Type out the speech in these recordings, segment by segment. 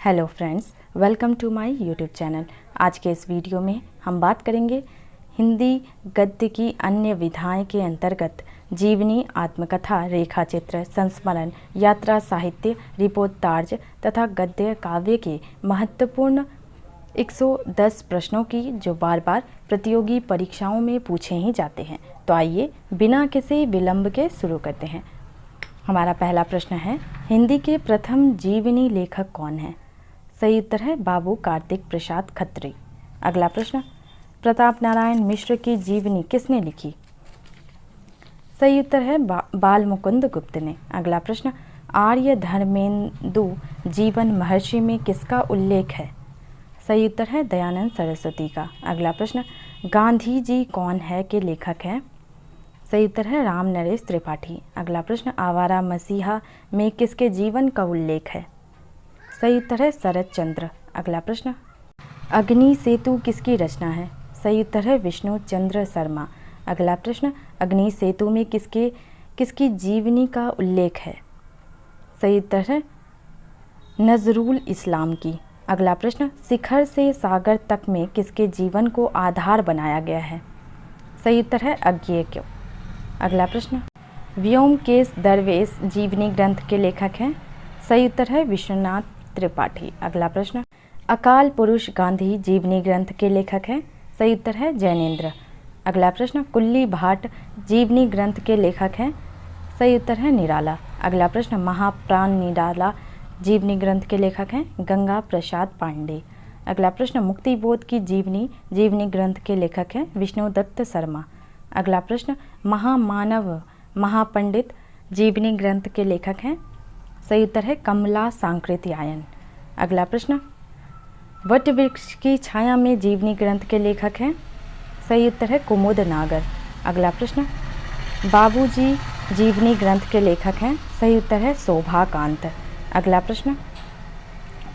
Hello friends, welcome to my YouTube channel. आज के इस वीडियो में हम बात करेंगे हिंदी गद्य की अन्य विधाएं के अंतर्गत जीवनी, आत्मकथा, रेखाचित्र, संस्मरण, यात्रा साहित्य, रिपोर्टाज तथा गद्य काव्य के महत्वपूर्ण 110 प्रश्नों की जो बार बार प्रतियोगी परीक्षाओं में पूछे ही जाते हैं। तो आइए बिना किसी विलंब के शुरू करते हैं। हमारा पहला प्रश्न है, हिंदी के प्रथम जीवनी लेखक कौन है? सही उत्तर है बाबू कार्तिक प्रसाद खत्री। अगला प्रश्न, प्रताप नारायण मिश्र की जीवनी किसने लिखी? सही उत्तर है बाल मुकुंद गुप्त ने। अगला प्रश्न, आर्य धर्मेंदु जीवन महर्षि में किसका उल्लेख है? सही उत्तर है दयानंद सरस्वती का। अगला प्रश्न, गांधी जी कौन है के लेखक हैं? सही उत्तर है राम नरेश त्रिपाठी। अगला प्रश्न, आवारा मसीहा में किसके जीवन का उल्लेख है? सही उत्तर है शरद चंद्र। अगला प्रश्न, अग्नि सेतु किसकी रचना है? सही उत्तर है विष्णु चंद्र शर्मा। अगला प्रश्न, अग्नि सेतु में किसकी जीवनी का उल्लेख है? सही उत्तर है नजरुल इस्लाम की। अगला प्रश्न, शिखर से सागर तक में किसके जीवन को आधार बनाया गया है? सही उत्तर है अज्ञेय क्यों। अगला प्रश्न, व्योमकेश दरवेश जीवनी ग्रंथ के लेखक हैं? सही उत्तर है विश्वनाथ त्रिपाठी। अगला प्रश्न, अकाल पुरुष गांधी जीवनी ग्रंथ के लेखक हैं? सही उत्तर है जैनेन्द्र। अगला प्रश्न, कुल्ली भाट जीवनी ग्रंथ के लेखक हैं? सही उत्तर है निराला। अगला प्रश्न, महाप्राण निराला जीवनी ग्रंथ के लेखक हैं? गंगा प्रसाद पांडे। अगला प्रश्न, मुक्तिबोध की जीवनी ग्रंथ के लेखक हैं? विष्णुदत्त शर्मा। अगला प्रश्न, महामानव महापंडित जीवनी ग्रंथ के लेखक हैं? सही उत्तर है कमला सांकृत्यायन। अगला प्रश्न, वट वृक्ष की छाया में जीवनी ग्रंथ के लेखक हैं? सही उत्तर है कुमुद नागर। अगला प्रश्न, बाबूजी जीवनी ग्रंथ के लेखक हैं? सही उत्तर है शोभाकांत। अगला प्रश्न,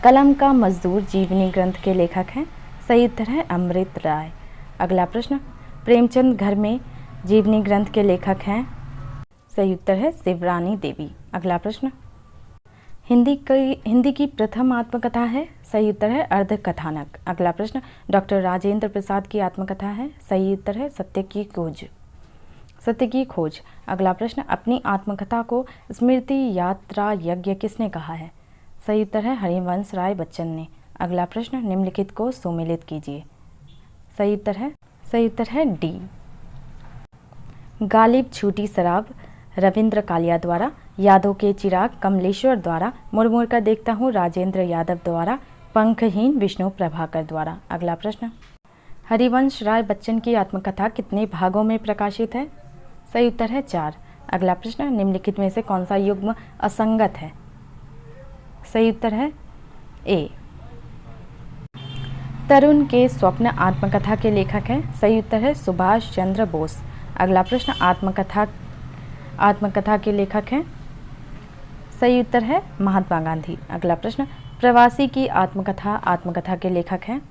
कलम का मजदूर जीवनी ग्रंथ के लेखक हैं? सही उत्तर है अमृत राय। अगला प्रश्न, प्रेमचंद घर में जीवनी ग्रंथ के लेखक हैं? सही उत्तर है शिवरानी देवी। अगला प्रश्न, हिंदी की प्रथम आत्मकथा है? सही उत्तर है अर्धकथानक। अगला प्रश्न, डॉक्टर राजेंद्र प्रसाद की आत्मकथा है? सही उत्तर है सत्य की खोज। अगला प्रश्न, अपनी आत्मकथा को स्मृति यात्रा यज्ञ किसने कहा है? सही उत्तर है हरिवंश राय बच्चन ने। अगला प्रश्न, निम्नलिखित को सुमेलित कीजिए। सही उत्तर है डी। गालिब छूटी शराब रविंद्र कालिया द्वारा, यादों के चिराग कमलेश्वर द्वारा, मुरमुर का देखता हूँ राजेंद्र यादव द्वारा, पंखहीन विष्णु प्रभाकर द्वारा। अगला प्रश्न, हरिवंश राय बच्चन की आत्मकथा कितने भागों में प्रकाशित है? सही उत्तर है 4। अगला प्रश्न, निम्नलिखित में से कौन सा युग्म असंगत है? सही उत्तर है ए। तरुण के स्वप्न आत्मकथा के लेखक हैं? सही उत्तर है सुभाष चंद्र बोस। अगला प्रश्न, आत्मकथा के लेखक हैं? सही उत्तर है महात्मा गांधी। अगला प्रश्न, प्रवासी की आत्मकथा के लेखक हैं?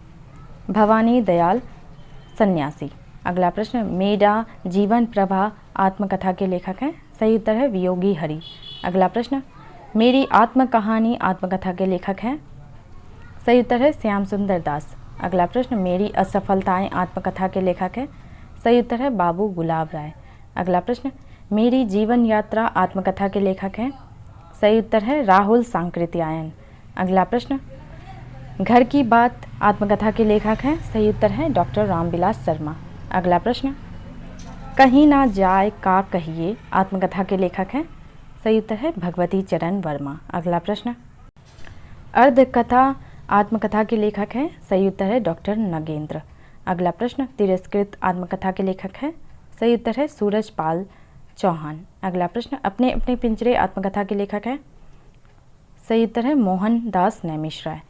भवानी दयाल सन्यासी। अगला प्रश्न, मेरा जीवन प्रभा आत्मकथा के लेखक हैं? सही उत्तर है वियोगी हरि। अगला प्रश्न, मेरी आत्मकहानी आत्मकथा के लेखक हैं? सही उत्तर है श्याम सुंदर दास। अगला प्रश्न, मेरी असफलताएं आत्मकथा के लेखक हैं? सही उत्तर है बाबू गुलाब राय। अगला प्रश्न, मेरी जीवन यात्रा आत्मकथा के लेखक हैं? सही उत्तर है राहुल सांकृत्यायन। अगला प्रश्न, घर की बात आत्मकथा के लेखक हैं? सही उत्तर है डॉक्टर रामविलास शर्मा। अगला प्रश्न, कहीं ना जाए का कहिए आत्मकथा के लेखक हैं? सही उत्तर है भगवती चरण वर्मा। अगला प्रश्न, अर्धकथा आत्मकथा के लेखक हैं? सही उत्तर है डॉक्टर नगेंद्र। अगला प्रश्न, तिरस्कृत आत्मकथा के लेखक हैं? सही उत्तर है सूरजपाल चौहान। अगला प्रश्न, अपने अपने पिंजरे आत्मकथा के लेखक हैं? सही उत्तर है मोहन दास नैमिष राय।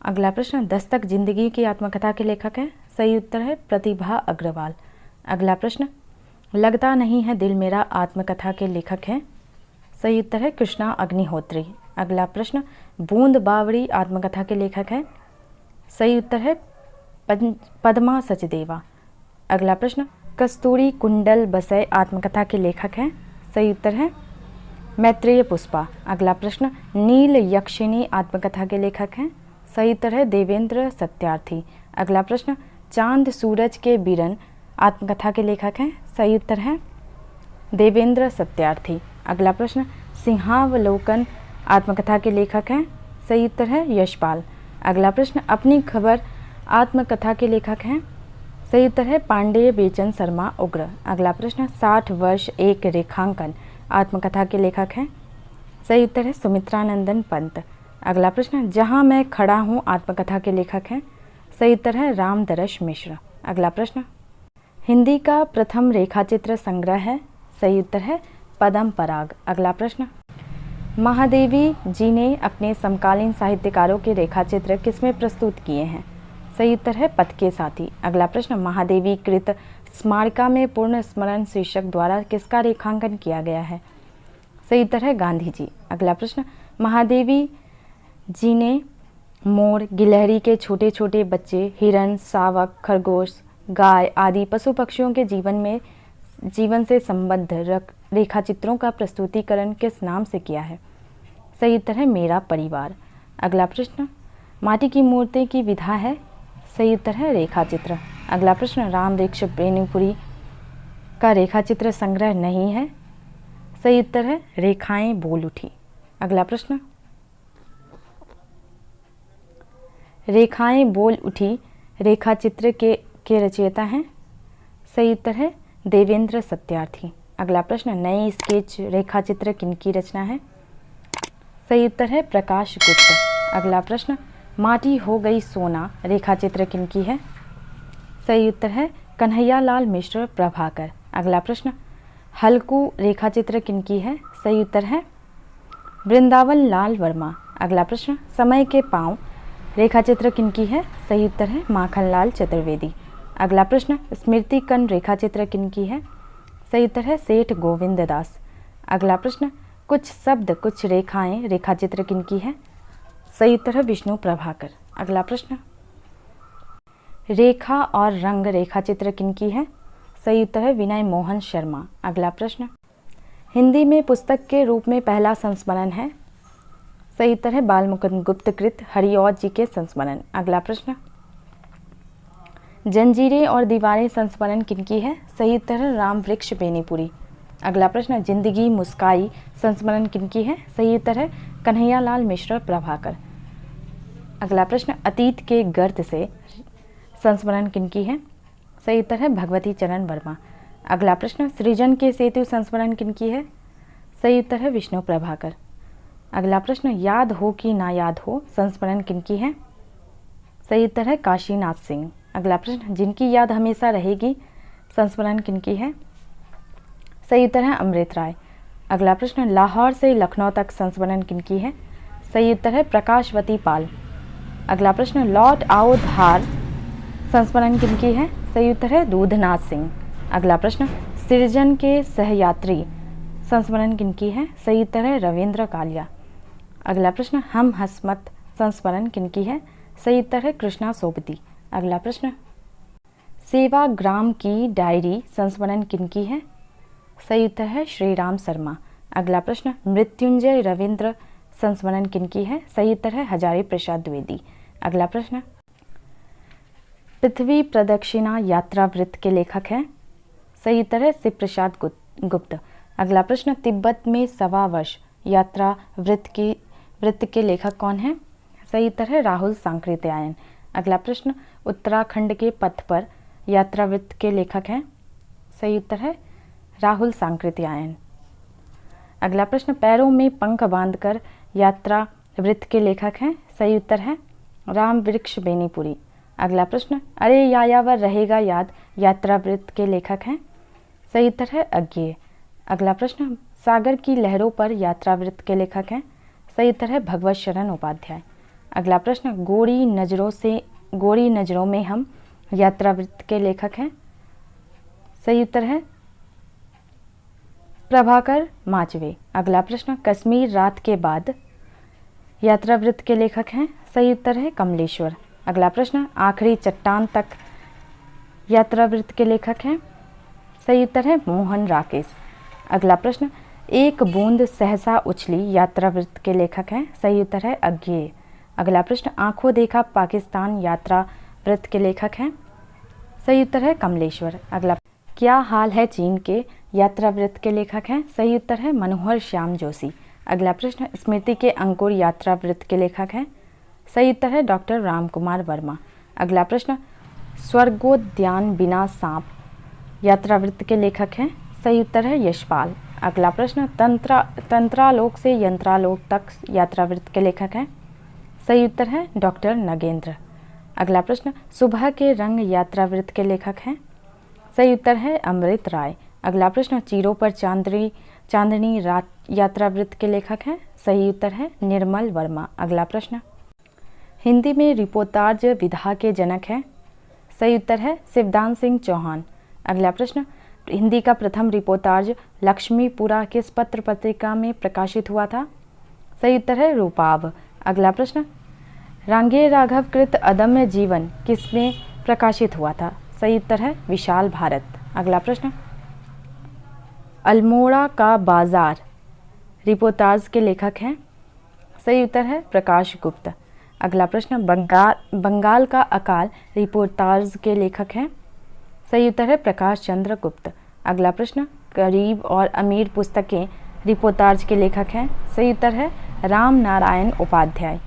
अगला प्रश्न, दस्तक जिंदगी की आत्मकथा के लेखक हैं? सही उत्तर है प्रतिभा अग्रवाल। अगला प्रश्न, लगता नहीं है दिल मेरा आत्मकथा के लेखक हैं? सही उत्तर है कृष्णा अग्निहोत्री। अगला प्रश्न, बूंद बावड़ी आत्मकथा के लेखक हैं? सही उत्तर है पद्मा सचदेवा। अगला प्रश्न, कस्तूरी कुंडल बसय आत्मकथा के लेखक हैं? सही उत्तर है मैत्रेय पुष्पा। अगला प्रश्न, नील यक्षिणी आत्मकथा के लेखक हैं? सही उत्तर है देवेंद्र सत्यार्थी। अगला प्रश्न, चांद सूरज के बिरन आत्मकथा के लेखक हैं। सही उत्तर है देवेंद्र सत्यार्थी। अगला प्रश्न, सिंहावलोकन आत्मकथा के लेखक हैं। सही उत्तर है यशपाल। अगला प्रश्न, अपनी खबर आत्मकथा के लेखक हैं। सही उत्तर है पांडेय बेचन शर्मा उग्र। अगला प्रश्न, 60 वर्ष एक रेखांकन आत्मकथा के लेखक हैं। सही उत्तर है सुमित्रानंदन पंत। अगला प्रश्न, जहां मैं खड़ा हूं आत्मकथा के लेखक हैं। सही उत्तर है रामदरश मिश्र। अगला प्रश्न, हिंदी का प्रथम रेखाचित्र संग्रह है। सही उत्तर है पदम पराग। अगला प्रश्न, महादेवी जी ने अपने समकालीन साहित्यकारों के रेखाचित्र किसमें प्रस्तुत किए हैं। सही उत्तर है पथ के साथी। अगला प्रश्न, महादेवी कृत स्मारिका में पूर्ण स्मरण शीर्षक द्वारा किसका रेखांकन किया गया है। सही उत्तर है गांधी जी। अगला प्रश्न, महादेवी जी ने मोर, गिलहरी के छोटे छोटे बच्चे, हिरन, शावक, खरगोश, गाय आदि पशु पक्षियों के जीवन से संबद्ध रेखाचित्रों का प्रस्तुतिकरण किस नाम से किया है। सही उत्तर है मेरा परिवार। अगला प्रश्न, माटी की मूर्ति की विधा है। सही उत्तर है रेखाचित्र। अगला प्रश्न, राम वृक्ष बेनीपुरी का रेखाचित्र संग्रह नहीं है। सही उत्तर है रेखाएं बोल उठी। अगला प्रश्न, रेखाएं बोल उठी रेखाचित्र के रचयिता हैं। सही उत्तर है देवेंद्र सत्यार्थी। अगला प्रश्न, नए स्केच रेखाचित्र किनकी रचना है। सही उत्तर है प्रकाश गुप्त। अगला प्रश्न, माटी हो गई सोना रेखाचित्र किनकी है। सही उत्तर है कन्हैयालाल मिश्र प्रभाकर। अगला प्रश्न, हल्कू रेखाचित्र किनकी है। सही उत्तर है वृंदावन लाल वर्मा। अगला प्रश्न, समय के पांव रेखाचित्र किनकी है। सही उत्तर है माखनलाल चतुर्वेदी। अगला प्रश्न, स्मृति कण रेखाचित्र किनकी है। सही उत्तर है सेठ गोविंद दास। अगला प्रश्न, कुछ शब्द कुछ रेखाएं रेखाचित्र किनकी है। सही उत्तर है विष्णु प्रभाकर। अगला प्रश्न, रेखा और रंग रेखाचित्र किनकी है। सही उत्तर है विनय मोहन शर्मा। अगला प्रश्न, हिंदी में पुस्तक के रूप में पहला संस्मरण है। सही उत्तर है बालमुकुंद गुप्त कृत हरिऔध जी के संस्मरण। अगला प्रश्न, जंजीरें और दीवारें संस्मरण किनकी है। सही उत्तर है राम वृक्ष बेनीपुरी। अगला प्रश्न, जिंदगी मुस्काई संस्मरण किनकी है। सही उत्तर है कन्हैयालाल मिश्र प्रभाकर। अगला प्रश्न, अतीत के गर्त से संस्मरण किनकी है। सही उत्तर है भगवती चरण वर्मा। अगला प्रश्न, सृजन के सेतु संस्मरण किनकी है। सही उत्तर है विष्णु प्रभाकर। अगला प्रश्न, याद हो कि ना याद हो संस्मरण किनकी है। सही उत्तर है काशीनाथ सिंह। अगला प्रश्न, जिनकी याद हमेशा रहेगी संस्मरण किनकी है। सही उत्तर है अमृत राय। अगला प्रश्न, लाहौर से लखनऊ तक संस्मरण किनकी है। सही उत्तर है प्रकाशवती पाल। अगला प्रश्न, लौट आओ धार संस्मरण किनकी है। सही उत्तर है दूधनाथ सिंह। अगला प्रश्न, सृजन के सहयात्री संस्मरण किनकी है। सही उत्तर है रविंद्र कालिया। अगला प्रश्न, हम हसमत संस्मरण किनकी है। सही उत्तर है कृष्णा सोबती। अगला प्रश्न, सेवाग्राम की डायरी संस्मरण किनकी है। सही उत्तर है श्री राम शर्मा। अगला प्रश्न, मृत्युंजय रविंद्र संस्मरण किनकी है। सही उत्तर है हजारी प्रसाद द्विवेदी। अगला प्रश्न, पृथ्वी प्रदक्षिणा यात्रा वृत्त के लेखक हैं। सही उत्तर है शिव प्रसाद गुप्त। अगला प्रश्न, तिब्बत में 1.25 वर्ष यात्रा वृत्त के लेखक कौन हैं। सही उत्तर है राहुल सांकृत्यायन। अगला प्रश्न, उत्तराखंड के पथ पर यात्रा वृत्त के लेखक हैं। सही उत्तर है राहुल सांकृत्यायन। अगला प्रश्न, पैरों में पंख बांधकर यात्रा वृत्त के लेखक हैं। सही उत्तर है राम वृक्ष बेनीपुरी। अगला प्रश्न, अरे यायावर रहेगा याद यात्रा वृत्त के लेखक हैं। सही उत्तर है अज्ञेय। अगला प्रश्न, सागर की लहरों पर यात्रा वृत्त के लेखक हैं। सही उत्तर है भगवत शरण उपाध्याय। अगला प्रश्न, गोरी नजरों में हम यात्रा वृत्त के लेखक हैं। सही उत्तर है प्रभाकर माचवे। अगला प्रश्न, कश्मीर रात के बाद यात्रा वृत्त के लेखक हैं। सही उत्तर है कमलेश्वर। अगला प्रश्न, आखिरी चट्टान तक यात्रा वृत्त के लेखक हैं। सही उत्तर है मोहन राकेश। अगला प्रश्न, एक बूंद सहसा उछली यात्रा वृत्त के लेखक हैं। सही उत्तर है अज्ञेय। अगला प्रश्न, आंखों देखा पाकिस्तान यात्रा वृत्त के लेखक हैं? सही उत्तर है कमलेश्वर। अगला, क्या हाल है चीन के यात्रा वृत्त के लेखक हैं? सही उत्तर है मनोहर श्याम जोशी। अगला प्रश्न, स्मृति के अंकुर यात्रा वृत्त के लेखक हैं? सही उत्तर है डॉक्टर रामकुमार वर्मा। अगला प्रश्न, स्वर्गोद्यान बिना सांप यात्रा वृत्त के लेखक हैं? सही उत्तर है यशपाल। अगला प्रश्न, तंत्रालोक से यंत्रालोक तक यात्रा वृत्त के लेखक हैं? सही उत्तर है डॉक्टर नगेंद्र। अगला प्रश्न, सुबह के रंग यात्रा वृत्त के लेखक हैं? सही उत्तर है अमृत राय। अगला प्रश्न, चीरों पर चांदनी रात यात्रा वृत्त के लेखक हैं? सही उत्तर है निर्मल वर्मा। अगला प्रश्न, हिंदी में रिपोर्टाज विधा के जनक हैं? सही उत्तर है शिवदान सिंह चौहान। अगला प्रश्न, हिंदी का प्रथम रिपोर्टाज लक्ष्मीपुरा किस पत्र पत्रिका में प्रकाशित हुआ था? सही उत्तर है रूपाव। अगला प्रश्न, रांगे राघव कृत अदम्य जीवन किसमें प्रकाशित हुआ था? सही उत्तर है विशाल भारत। अगला प्रश्न, अल्मोड़ा का बाजार रिपोर्टाज के लेखक हैं? सही उत्तर है प्रकाश गुप्त। अगला प्रश्न, बंगाल का अकाल रिपोर्टाज के लेखक हैं? सही उत्तर है प्रकाश चंद्र गुप्त। अगला प्रश्न, गरीब और अमीर पुस्तकें रिपोर्टाज के लेखक हैं? सही उत्तर है राम नारायण उपाध्याय।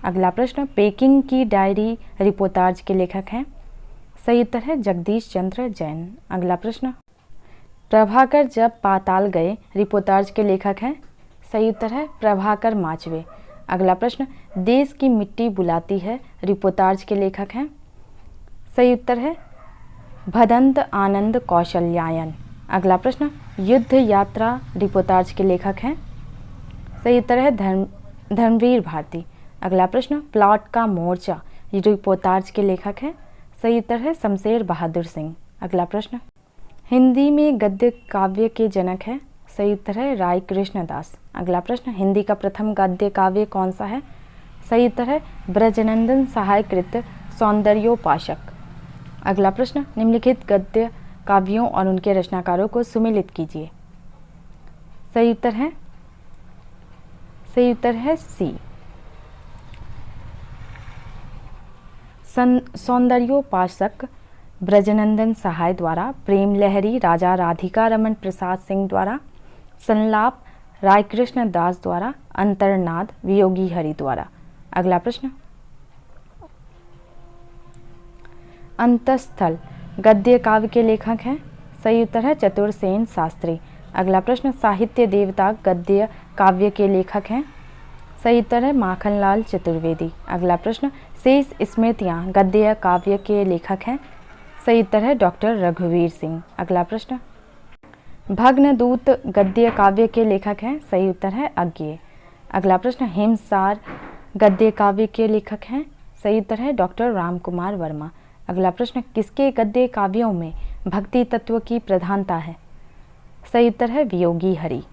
अगला प्रश्न, पेकिंग की डायरी रिपोर्टाज के लेखक हैं? सही उत्तर है जगदीश चंद्र जैन। अगला प्रश्न, प्रभाकर जब पाताल गए रिपोर्टाज के लेखक हैं? सही उत्तर है प्रभाकर माचवे। अगला प्रश्न, देश की मिट्टी बुलाती है रिपोर्टाज के लेखक हैं? सही उत्तर है भदंत आनंद कौशल्यायन। अगला प्रश्न, युद्ध यात्रा रिपोर्टाज के लेखक हैं? सही उत्तर है धर्मवीर भारती। अगला प्रश्न, प्लॉट का मोर्चा रिपोर्टाज के लेखक हैं? सही उत्तर है शमशेर बहादुर सिंह। अगला प्रश्न, हिंदी में गद्य काव्य के जनक है? सही उत्तर है राय कृष्णदास। अगला प्रश्न, हिंदी का प्रथम गद्य काव्य कौन सा है? सही उत्तर है ब्रजनंदन सहाय कृत सौंदर्योपासक। अगला प्रश्न, निम्नलिखित गद्य काव्यों और उनके रचनाकारों को सुमेलित कीजिए। सही उत्तर है सी। सौंदर्योपासक ब्रजनंदन सहाय द्वारा, प्रेम लहरी राजा राधिका रमन प्रसाद सिंह द्वारा, संलाप रायकृष्ण दास द्वारा, अंतर्नाद वियोगी हरि द्वारा। अगला प्रश्न, अंतस्थल गद्य काव्य के लेखक हैं? सही उत्तर है चतुरसेन शास्त्री। अगला प्रश्न, साहित्य देवता गद्य काव्य के लेखक हैं? सही उत्तर है माखनलाल चतुर्वेदी। अगला प्रश्न, शेष स्मृतियाँ गद्य काव्य के लेखक हैं? सही उत्तर है डॉक्टर रघुवीर सिंह। अगला प्रश्न, भग्नदूत गद्य काव्य के लेखक हैं? सही उत्तर है अज्ञेय। अगला प्रश्न, हिमसार गद्य काव्य के लेखक हैं? सही उत्तर है डॉक्टर रामकुमार वर्मा। अगला प्रश्न, किसके गद्य काव्यों में भक्ति तत्व की प्रधानता है? सही उत्तर है वियोगी हरि।